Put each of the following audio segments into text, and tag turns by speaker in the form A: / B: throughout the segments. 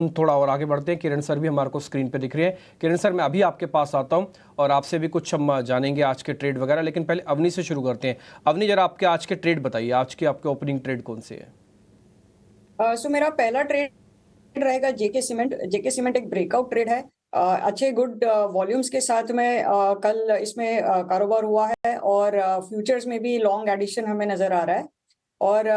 A: थोड़ा और आगे बढ़ते हैं। किरण सर भी हमारे को स्क्रीन पे दिख रहे हैं। किरण सर, मैं अभी आपके पास आता हूं और आपसे भी कुछ हम जानेंगे आज के ट्रेड वगैरह, लेकिन पहले अवनी से शुरू करते हैं। अवनी, जरा आपके आज के ट्रेड बताइए, आज के आपके ओपनिंग ट्रेड कौन से हैं?
B: सो मेरा पहला ट्रेड रहेगा जेके सीमेंट एक ब्रेकआउट ट्रेड है। अच्छे गुड वॉल्यूम्स के साथ में कल इसमें कारोबार हुआ है और फ्यूचर्स में भी लॉन्ग एडिशन हमें नजर आ रहा है। और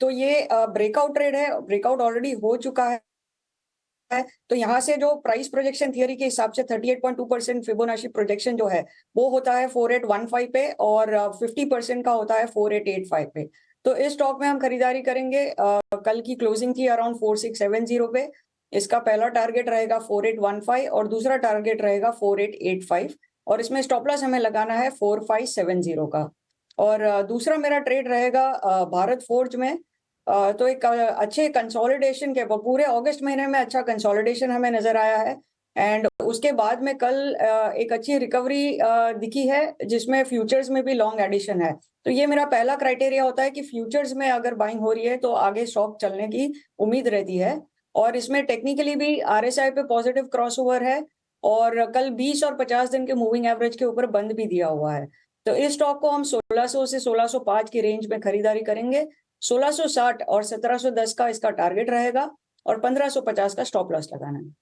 B: तो ये ब्रेकआउट ट्रेड है, ब्रेकआउट ऑलरेडी हो चुका है। तो यहाँ से जो प्राइस प्रोजेक्शन थियरी के हिसाब से 38.2% फिबोनाची प्रोजेक्शन जो है वो होता है 4815 पे, और 50% का होता है 4885 पे। तो इस स्टॉक में हम खरीदारी करेंगे। कल की क्लोजिंग थी अराउंड 4670 पे। इसका पहला टारगेट रहेगा 4815 और दूसरा टारगेट रहेगा 4885, और इसमें स्टॉप लॉस हमें लगाना है 4570 का। और दूसरा मेरा ट्रेड रहेगा भारत फोर्ज में। तो एक अच्छे कंसोलिडेशन के पूरे अगस्त महीने में अच्छा कंसोलिडेशन हमें नजर आया है। एंड उसके बाद में कल एक अच्छी रिकवरी दिखी है जिसमें फ्यूचर्स में भी लॉन्ग एडिशन है। तो ये मेरा पहला क्राइटेरिया होता है कि फ्यूचर्स में अगर बाइंग हो रही है तो आगे स्टॉक चलने की उम्मीद रहती है। और इसमें टेक्निकली भी आरएसआई पे पॉजिटिव क्रॉसओवर है, और कल 20 और 50 दिन के मूविंग एवरेज के ऊपर बंद भी दिया हुआ है। तो इस स्टॉक को हम 1600 से 1605 की रेंज में खरीदारी करेंगे। 1660 और 1710 का इसका टारगेट रहेगा, और 1550 का स्टॉप लॉस लगाना है।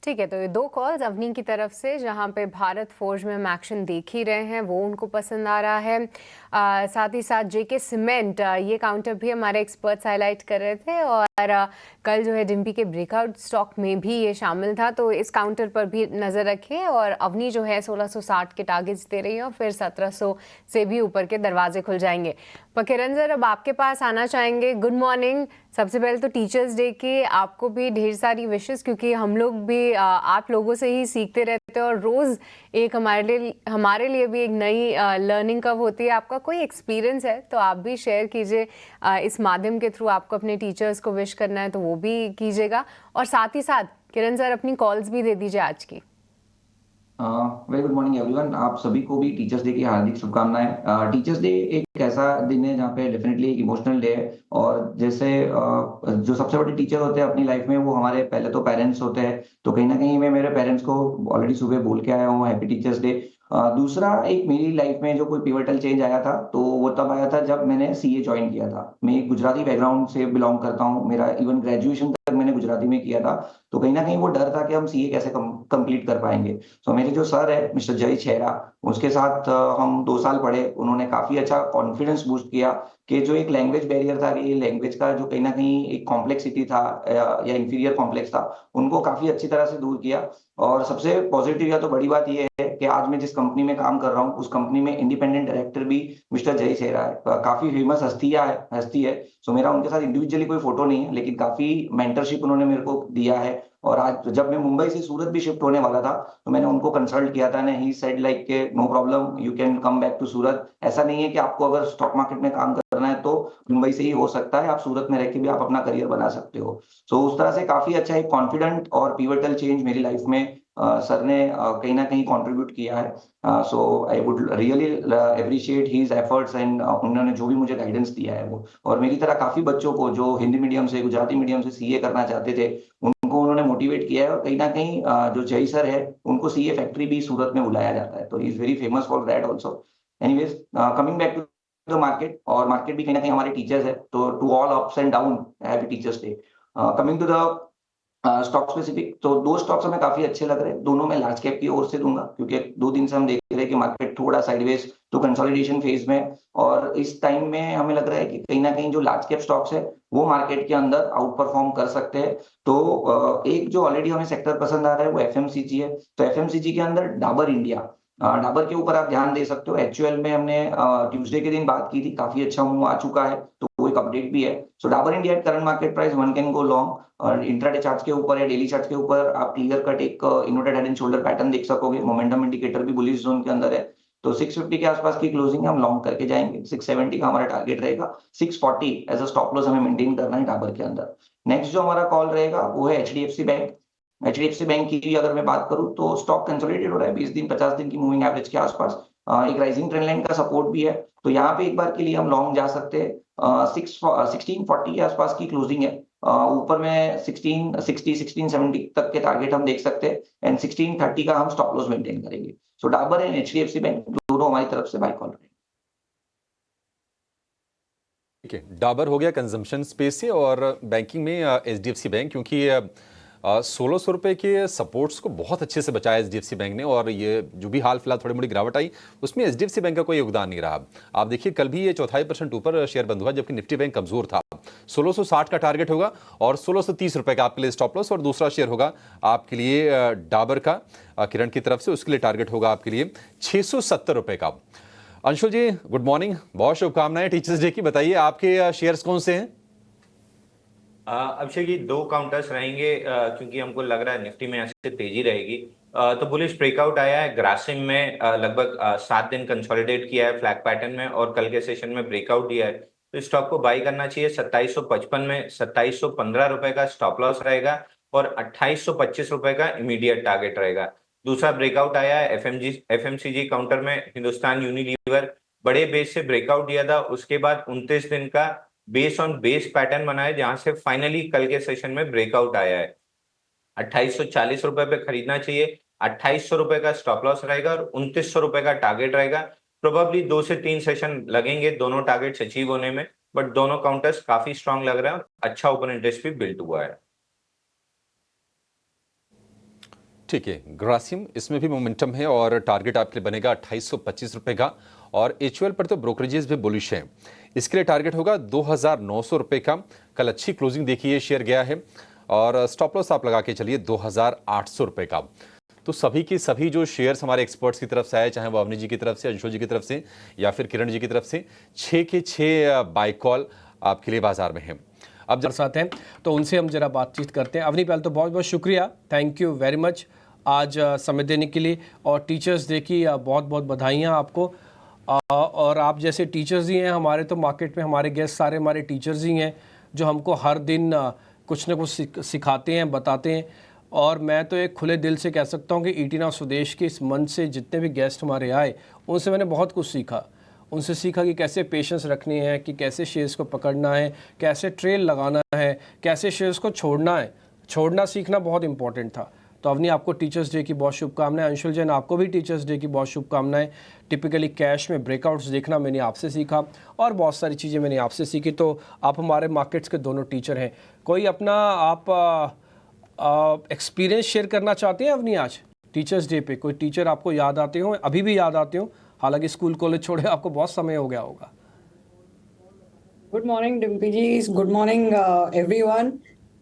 C: ठीक है, तो ये 2 कॉल्स अवनी की तरफ से, जहां पे भारत फोर्ज में हम एक्शन देख ही रहे हैं, वो उनको पसंद आ रहा है। साथ ही साथ जेके सीमेंट, ये काउंटर भी हमारे एक्सपर्ट्स हाईलाइट कर रहे थे, और कल जो है डिम्पी के ब्रेकआउट स्टॉक में भी ये शामिल था, तो इस काउंटर पर भी नज़र रखें। और अवनी जो है 1660 के टारगेट्स दे रही है, और फिर 1700 से भी ऊपर के दरवाजे खुल जाएंगे। किरण सर, अब आपके पास आना चाहेंगे। Good morning. सबसे पहले तो टीचर्स डे की आपको भी ढेर सारी विशेस, क्योंकि हम लोग भी आप लोगों से ही सीखते रहते हैं, और रोज़ एक हमारे लिए भी एक नई लर्निंग कर्व होती है। आपका कोई एक्सपीरियंस है तो आप भी शेयर कीजिए। इस माध्यम के थ्रू आपको अपने टीचर्स को विश करना है तो वो भी कीजिएगा, और साथ ही साथ किरण सर अपनी कॉल्स भी दे दीजिए आज की।
D: Very good morning everyone. आप सभी को भी टीचर्स डे की हार्दिक शुभकामनाएं। टीचर्स डे एक ऐसा दिन है जहाँ पे डेफिनेटली एक इमोशनल डे है, और जैसे जो सबसे बड़े टीचर होते हैं अपनी लाइफ में वो हमारे पहले तो पेरेंट्स होते हैं। तो कहीं ना कहीं मैं मेरे पेरेंट्स को ऑलरेडी सुबह बोल के आया हूँ हैप्पी टीचर्स डे। दूसरा, एक मेरी लाइफ में जो कोई पिवटल चेंज आया था तो वो तब आया था जब मैंने सीए ज्वाइन किया था। मैं एक गुजराती बैकग्राउंड से बिलोंग करता हूँ, मेरा इवन ग्रेजुएशन तक मैंने गुजराती में किया था। तो कहीं ना कहीं वो डर था कि हम सीए कैसे कंप्लीट कर पाएंगे। तो मेरे जो सर है मिस्टर जय छेरा, उसके साथ हम 2 साल पढ़े। उन्होंने काफी अच्छा कॉन्फिडेंस बूस्ट किया कि जो एक लैंग्वेज बैरियर था, ये लैंग्वेज का जो कहीं ना कहीं एक कॉम्प्लेक्सिटी था या इंफीरियर कॉम्प्लेक्स था, उनको काफी अच्छी तरह से दूर किया। और सबसे पॉजिटिव या तो बड़ी बात यह है कि आज मैं जिस कंपनी में काम कर रहा हूँ उस कंपनी में इंडिपेंडेंट डायरेक्टर भी मिस्टर जय छेरा है। काफी फेमस हस्ती है। सो मेरा उनके साथ इंडिविजुअली कोई फोटो नहीं है, लेकिन काफी मेंटरशिप उन्होंने मेरे को दिया है। और आज जब मैं मुंबई से सूरत भी शिफ्ट होने वाला था तो मैंने उनको कंसल्ट किया था, ही सेड लाइक के no problem, you can come back to Surat. ऐसा नहीं है कि आपको अगर स्टॉक मार्केट में काम करना है तो मुंबई से ही हो सकता है, आप सूरत में रह के भी आप अपना करियर बना सकते हो। सो उस तरह से काफी अच्छा एक कॉन्फिडेंट और पिवटल चेंज मेरी लाइफ में सर ने कहीं ना कहीं कंट्रीब्यूट किया है। So I would really appreciate his efforts, and उन्होंने जो भी मुझे गाइडेंस दिया है वो। और मेरी तरह काफी बच्चों को जो हिंदी मीडियम से गुजराती मीडियम से सीए करना चाहते थे उनको उन्होंने मोटिवेट किया है। और कहीं ना कहीं जो जय सर है उनको सीए फैक्ट्री भी सूरत में बुलाया जाता है, तो he is very famous for that also. Anyways, coming back to the market, और मार्केट भी कहीं ना कहीं हमारे टीचर्स है, तो to all ups and down happy teachers day. Coming to the stock specific, तो 2 स्टॉक्स हमें काफी अच्छे लग रहे हैं। दोनों मैं लार्ज कैप की ओर से दूंगा, क्योंकि 2 दिन से हम देख रहे हैं कि मार्केट थोड़ा साइडवेज तो कंसोलिडेशन फेज में है। और इस टाइम में हमें लग रहा है कि कहीं ना कहीं जो लार्ज कैप स्टॉक्स है वो मार्केट के अंदर आउट परफॉर्म कर सकते हैं। तो एक जो ऑलरेडी हमें सेक्टर पसंद आ रहा है वो एफएमसीजी है। तो एफएमसीजी के अंदर डाबर इंडिया, डाबर के ऊपर आप ध्यान दे सकते हो। एक्चुअल में हमने ट्यूसडे के दिन बात की थी, काफी अच्छा मूव आ चुका है, तो वो एक अपडेट भी है। So Dabur India at current market price one can go long, और इंट्राडे चार्ट्स के ऊपर या डेली चार्ट्स के ऊपर आप क्लियर कट एक inverted head and shoulder pattern देख सकोगे। मोमेंटम इंडिकेटर भी बुलिश जोन के अंदर है। तो 650 के आसपास की क्लोजिंग हम लॉन्ग करके जाएंगे। 670 का हमारा टारगेट रहेगा। 640 एज अ स्टॉप लॉस हमें मेंटेन करना है डाबर के अंदर। नेक्स्ट जो हमारा कॉल रहेगा वो है एचडीएफसी बैंक। एचडीएफसी बैंक की भी अगर मैं बात करूं तो स्टॉक कंसोलिडेटेड हो रहा है 20 दिन 50 दिन की मूविंग एवरेज के आसपास। एक राइजिंग ट्रेंड लाइन का सपोर्ट भी है, तो यहाँ पे एक बार के लिए हम लॉन्ग जा सकते हैं। 1640 के आसपास की क्लोजिंग है, ऊपर में 1660 1670 तक के टारगेट हम देख सकते हैं एंड 1630 का हम स्टॉप लॉस मेंटेन करेंगे। सो डाबर एंड एचडीएफसी बैंक दोनों हमारी तरफ से बाय कॉल रहेंगे।
E: ठीक है, डाबर हो गया कंजम्पशन स्पेस से, और बैंकिंग में एचडीएफसी बैंक, क्योंकि 1600 रुपए के सपोर्ट्स को बहुत अच्छे से बचाया एचडीएफसी बैंक ने, और ये जो भी हाल फिलहाल थोड़ी मोड़ी गिरावट आई उसमें एचडीएफसी बैंक का कोई योगदान नहीं रहा। आप देखिए कल भी ये 0.25% ऊपर शेयर बंद हुआ, जबकि निफ्टी बैंक कमजोर था। 1660 का टारगेट होगा और 1630 रुपए का आपके लिए स्टॉप लॉस, और दूसरा शेयर होगा आपके लिए डाबर का किरण की तरफ से, उसके लिए टारगेट होगा आपके लिए 670 रुपए का। अंशुल जी गुड मॉर्निंग, बहुत शुभकामनाएं टीचर्स डे की। बताइए आपके शेयर्स कौन से हैं?
F: अभिषेक जी, दो काउंटर्स रहेंगे क्योंकि हमको लग रहा है निफ्टी में ऐसे तेजी रहेगी। तो बुलिश ब्रेकआउट आया है ग्रासिम में, लगभग 7 दिन कंसोलिडेट किया है फ्लैग पैटर्न में, और कल के सेशन में ब्रेकआउट दिया है। तो स्टॉक को बाई करना चाहिए 2755 में। 2715 रुपए का स्टॉप लॉस रहेगा और 2825 रुपए का इमीडिएट टारगेट रहेगा। दूसरा ब्रेकआउट आया है एफएमसीजी काउंटर में, हिंदुस्तान यूनिलीवर बड़े बेस से ब्रेकआउट दिया था, उसके बाद 29 दिन का बेस ऑन बेस पैटर्न बना है, जहां से फाइनली कल के सेशन में ब्रेकआउट आया है। 2840 रुपए पे खरीदना चाहिए, 2800 रुपए का स्टॉप लॉस रहेगा और 2900 रुपए का टारगेट रहेगा। प्रोबेबली 2 से 3 सेशन लगेंगे दोनों टारगेट्स अचीव होने में, बट दोनों काउंटर्स काफी स्ट्रांग लग रहे हैं और अच्छा ओपन इंटरेस्ट भी बिल्ड हुआ है।
E: ठीक है, ग्रासिम इसमें भी मोमेंटम है और टारगेट आपके लिए बनेगा 2825 रुपए का, और एचयूएल पर तो ब्रोकरेजेस भी बुलिश हैं, इसके लिए टारगेट होगा 2900 रुपए का। कल अच्छी क्लोजिंग देखी है, शेयर गया है, और स्टॉप लॉस आप लगा के चलिए 2800 रुपए का। तो सभी के सभी जो शेयर्स हमारे एक्सपर्ट्स की तरफ से आए, चाहे वो अवनी जी की तरफ से, अंशुल जी की तरफ से या फिर किरण जी की तरफ से, 6 के 6 बाय कॉल आपके लिए बाजार में है।
A: अब जब साथ हैं तो उनसे हम जरा बातचीत करते हैं। अवनी, पहले तो बहुत बहुत शुक्रिया, थैंक यू वेरी मच आज समय देने के लिए, और टीचर्स डे की बहुत बहुत बधाइयाँ आपको। और आप जैसे टीचर्स ही हैं हमारे, तो मार्केट में हमारे गेस्ट सारे हमारे टीचर्स ही हैं, जो हमको हर दिन कुछ ना कुछ सिखाते हैं, बताते हैं। और मैं तो एक खुले दिल से कह सकता हूँ कि ईटी नाउ स्वदेश के इस मंच से जितने भी गेस्ट हमारे आए, उनसे मैंने बहुत कुछ सीखा। उनसे सीखा कि कैसे पेशेंस रखनी है, कि कैसे शेयर्स को पकड़ना है, कैसे ट्रेल लगाना है, कैसे शेयर्स को छोड़ना है। छोड़ना सीखना बहुत इंपॉर्टेंट था। तो अवनी, आपको टीचर्स डे की बहुत शुभकामनाएं। अंशुल जैन, आपको भी टीचर्स डे की बहुत शुभकामनाएं। टिपिकली कैश में ब्रेकआउट्स देखना मैंने आपसे सीखा, और बहुत सारी चीज़ें मैंने आपसे सीखी। तो आप हमारे मार्केट्स के दोनों टीचर हैं। कोई अपना आप एक्सपीरियंस शेयर करना चाहते हैं अवनी? आज टीचर्स डे पे कोई टीचर आपको याद आते हो, अभी भी याद आते हो, हालांकि स्कूल कॉलेज छोड़े आपको बहुत समय हो गया होगा।
B: Good morning Dimpy ji, good morning everyone.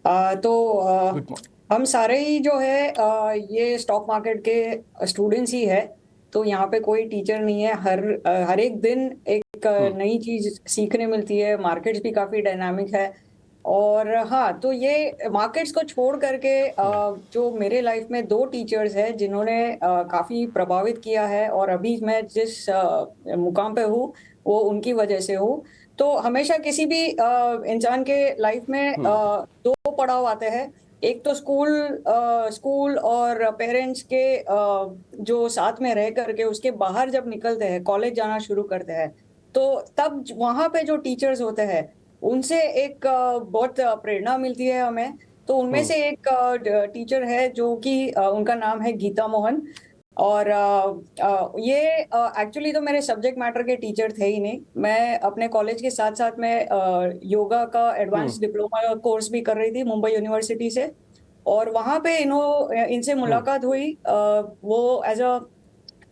A: Good morning.
B: हम सारे ही जो है ये स्टॉक मार्केट के स्टूडेंट्स ही है, तो यहाँ पे कोई टीचर नहीं है। हर एक दिन एक नई चीज सीखने मिलती है। मार्केट्स भी काफी डायनामिक है। और हाँ, तो ये मार्केट्स को छोड़ करके जो मेरे लाइफ में 2 टीचर्स हैं जिन्होंने काफी प्रभावित किया है, और अभी मैं जिस मुकाम पे हूँ वो उनकी वजह से हूँ। तो हमेशा किसी भी इंसान के लाइफ में 2 पड़ाव आते हैं। एक तो स्कूल और पेरेंट्स के जो साथ में रह करके उसके बाहर जब निकलते हैं, कॉलेज जाना शुरू करते हैं, तो तब वहां पे जो टीचर्स होते हैं उनसे एक बहुत प्रेरणा मिलती है हमें। तो उनमें से एक टीचर है जो कि उनका नाम है गीता मोहन। और ये एक्चुअली तो मेरे सब्जेक्ट मैटर के टीचर थे ही नहीं। मैं अपने कॉलेज के साथ साथ में योगा का एडवांस डिप्लोमा कोर्स भी कर रही थी मुंबई यूनिवर्सिटी से, और वहां पे इनसे मुलाकात हुई। वो एज अ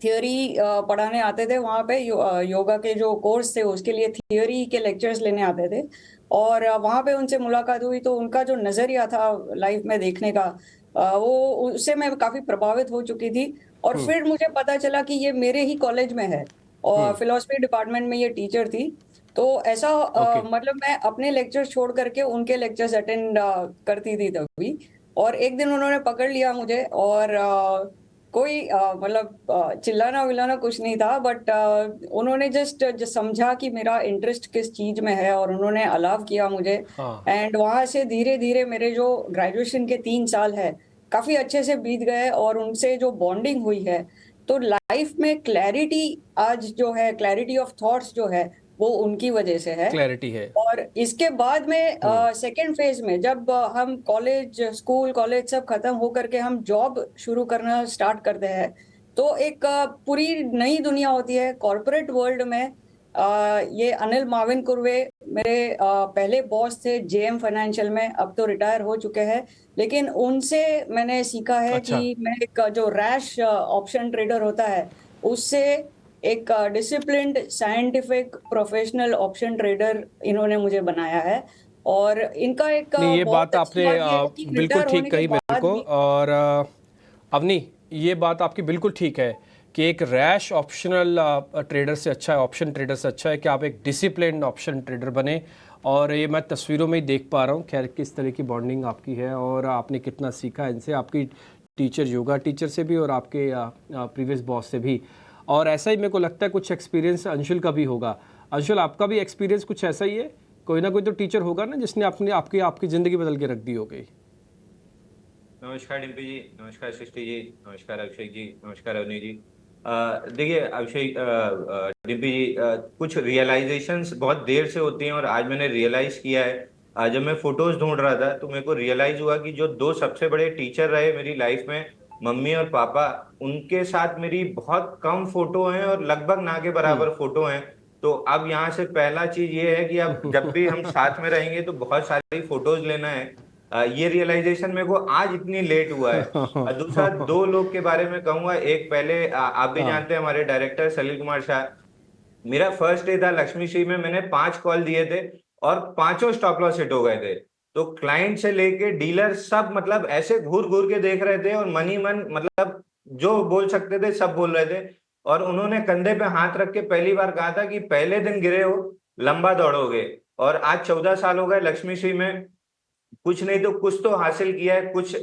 B: थियोरी पढ़ाने आते थे वहाँ पे। योगा के जो कोर्स थे उसके लिए थियोरी के लेक्चर्स लेने आते थे, और वहाँ पे उनसे मुलाकात हुई। तो उनका जो नजरिया था लाइफ में देखने का, वो उससे मैं काफी प्रभावित हो चुकी थी। और फिर मुझे पता चला कि ये मेरे ही कॉलेज में है, और फिलोसफी डिपार्टमेंट में ये टीचर थी। तो ऐसा मतलब मैं अपने लेक्चर छोड़ करके उनके लेक्चर्स अटेंड करती थी तभी। और एक दिन उन्होंने पकड़ लिया मुझे, और कोई मतलब चिल्लाना विल्लाना कुछ नहीं था, बट उन्होंने जस्ट समझा कि मेरा इंटरेस्ट किस चीज में है, और उन्होंने अलाव किया मुझे। एंड वहां से धीरे धीरे मेरे जो ग्रेजुएशन के 3 साल है काफी अच्छे से बीत गए, और उनसे जो बॉन्डिंग हुई है, तो लाइफ में क्लैरिटी आज जो है, क्लैरिटी ऑफ थॉट्स जो है, वो उनकी वजह से है।
A: क्लैरिटी है।
B: और इसके बाद में सेकेंड फेज में जब हम स्कूल कॉलेज सब खत्म होकर के हम जॉब शुरू करना स्टार्ट करते हैं, तो एक पूरी नई दुनिया होती है कॉर्पोरेट वर्ल्ड में। ये अनिल माविन कुर्वे मेरे पहले बॉस थे जेएम फाइनेंशियल में, अब तो रिटायर हो चुके हैं, लेकिन उनसे मैंने सीखा है
A: अच्छा।
B: कि मैं एक जो रैश ऑप्शन ट्रेडर होता है उससे एक disciplined scientific professional option trader इन्होंने मुझे बनाया है। और इनका एक
A: नहीं, ये
B: बहुत
A: बात
B: अच्छी
A: आपने
B: बात ये है कि
A: बिल्कुल
B: रिटायर होने
A: ठीक
B: के
A: कही मेरे
B: बाद
A: को।
B: भी
A: और अवनी, ये बात आपकी बिल्कुल ठीक है कि एक रैश ऑप्शनल ट्रेडर से अच्छा है, ऑप्शन ट्रेडर से अच्छा है कि आप एक डिसिप्लिन ऑप्शन ट्रेडर बने। और ये मैं तस्वीरों में ही देख पा रहा हूँ खैर किस तरह की बॉन्डिंग आपकी है और आपने कितना सीखा इनसे, आपकी टीचर योगा टीचर से भी और आपके प्रीवियस बॉस से भी। और ऐसा ही मेरे को लगता है कुछ एक्सपीरियंस अंशुल का भी होगा। अंशुल, आपका भी एक्सपीरियंस कुछ ऐसा ही है? कोई ना कोई तो टीचर होगा ना जिसने आपने आपकी आपकी ज़िंदगी बदल के रख दी हो गई।
F: नमस्कार डिम्पी जी, नमस्कार सृष्टि जी, नमस्कार अभिषेक जी, नमस्कार अवनी जी। देखिए अभिषेक, डिम्पी जी, कुछ रियलाइजेशंस बहुत देर से होती हैं और आज मैंने रियलाइज किया है। जब मैं फोटोज ढूंढ रहा था तो मेरे को रियलाइज हुआ कि जो दो सबसे बड़े टीचर रहे मेरी लाइफ में, मम्मी और पापा, उनके साथ मेरी बहुत कम फोटो हैं और लगभग ना के बराबर फोटो हैं। तो अब यहाँ से पहला चीज ये है कि अब जब भी हम साथ में रहेंगे तो बहुत सारी फोटोज लेना है। ये रियलाइजेशन मेरे को आज इतनी लेट हुआ है। दूसरा, दो लोग के बारे में कहूंगा। एक पहले आप भी
A: हाँ।
F: जानते हैं हमारे डायरेक्टर सलील कुमार शाह। मेरा फर्स्ट डे था लक्ष्मी श्री में, मैंने 5 कॉल दिए थे और पांचों स्टॉप लॉस हिट हो गए थे। तो क्लाइंट से लेके डीलर सब मतलब ऐसे घूर घूर के देख रहे थे और मन ही मन मतलब जो बोल सकते थे सब बोल रहे थे। और उन्होंने कंधे पे हाथ रख के पहली बार कहा था कि पहले दिन गिरे हो, लंबा दौड़ोगे। और आज 14 साल हो गए लक्ष्मी श्री में, कुछ नहीं तो कुछ तो हासिल किया है, कुछ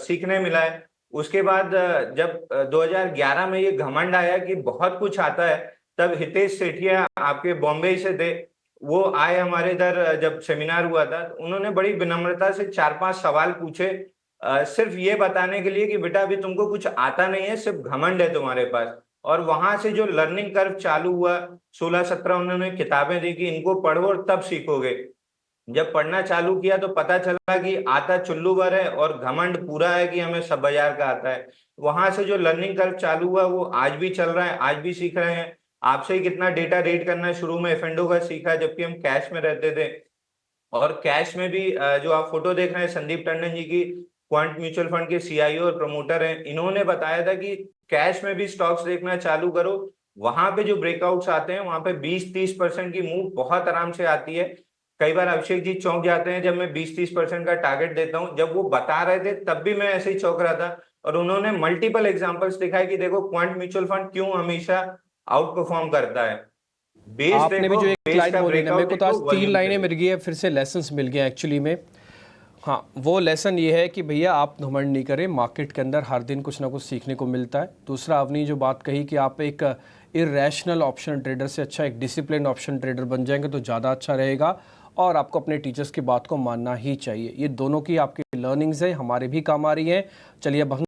F: सीखने मिला है। उसके बाद जब 2011 में ये घमंड आया कि बहुत कुछ आता है, तब हितेश सेठिया आपके बॉम्बे से थे, वो आए हमारे इधर। जब सेमिनार हुआ था तो उन्होंने बड़ी विनम्रता से 4-5 सवाल पूछे, सिर्फ ये बताने के लिए कि बेटा अभी तुमको कुछ आता नहीं है, सिर्फ घमंड है तुम्हारे पास। और वहां से जो लर्निंग कर्व चालू हुआ, 16-17 उन्होंने किताबें दी कि इनको पढ़ो और तब सीखोगे। जब पढ़ना चालू किया तो पता चला कि आता चुल्लू भर है और घमंड पूरा है कि हमें सब बाजार का आता है। वहां से जो लर्निंग कर्व चालू हुआ वो आज भी चल रहा है, आज भी सीख रहे हैं। आपसे ही कितना डेटा रीड करना शुरू में एफएनडो का सीखा जबकि हम कैश में रहते थे। और कैश में भी जो आप फोटो देख रहे हैं संदीप टंडन जी की, क्वांट म्यूचुअल फंड के सीआईओ और प्रमोटर हैं, इन्होंने बताया था कि कैश में भी स्टॉक्स देखना चालू करो। वहां पे जो ब्रेकआउट्स आते हैं वहां पे 20-30% की मूव बहुत आराम से आती है। कई बार अभिषेक जी चौंक जाते हैं जब मैं 20-30% का टारगेट देता हूं। जब वो बता रहे थे तब भी मैं ऐसे ही चौंक रहा था। और उन्होंने मल्टीपल एग्जांपल्स दिखाए कि देखो क्वांट म्यूचुअल फंड क्यों हमेशा आउट परफॉर्म करता है। बेस
A: आपने भी
F: देखो,
A: जो एक
F: बेस
A: लाइन
F: का
A: बोली ना, मेरे
F: ब्रेकआउट
A: को तो आज
F: देखो,
A: 3
F: वॉल्यूम
A: लाइनें
F: देखो।
A: मिल गई है, फिर से लेसन्स मिल गए एक्चुअली में। हाँ, वो लेसन ये है कि भैया आप घमंड नहीं करें, मार्केट के अंदर हर दिन कुछ ना कुछ सीखने को मिलता है। दूसरा, आपने जो बात कही कि आप एक इरेशनल ऑप्शन ट्रेडर से अच्छा एक डिसिप्लिन ऑप्शन ट्रेडर बन जाएंगे तो ज़्यादा अच्छा रहेगा। और आपको अपने टीचर्स की बात को मानना ही चाहिए। ये दोनों की आपकी लर्निंग्स है, हमारे भी काम आ रही है। चलिए अब हम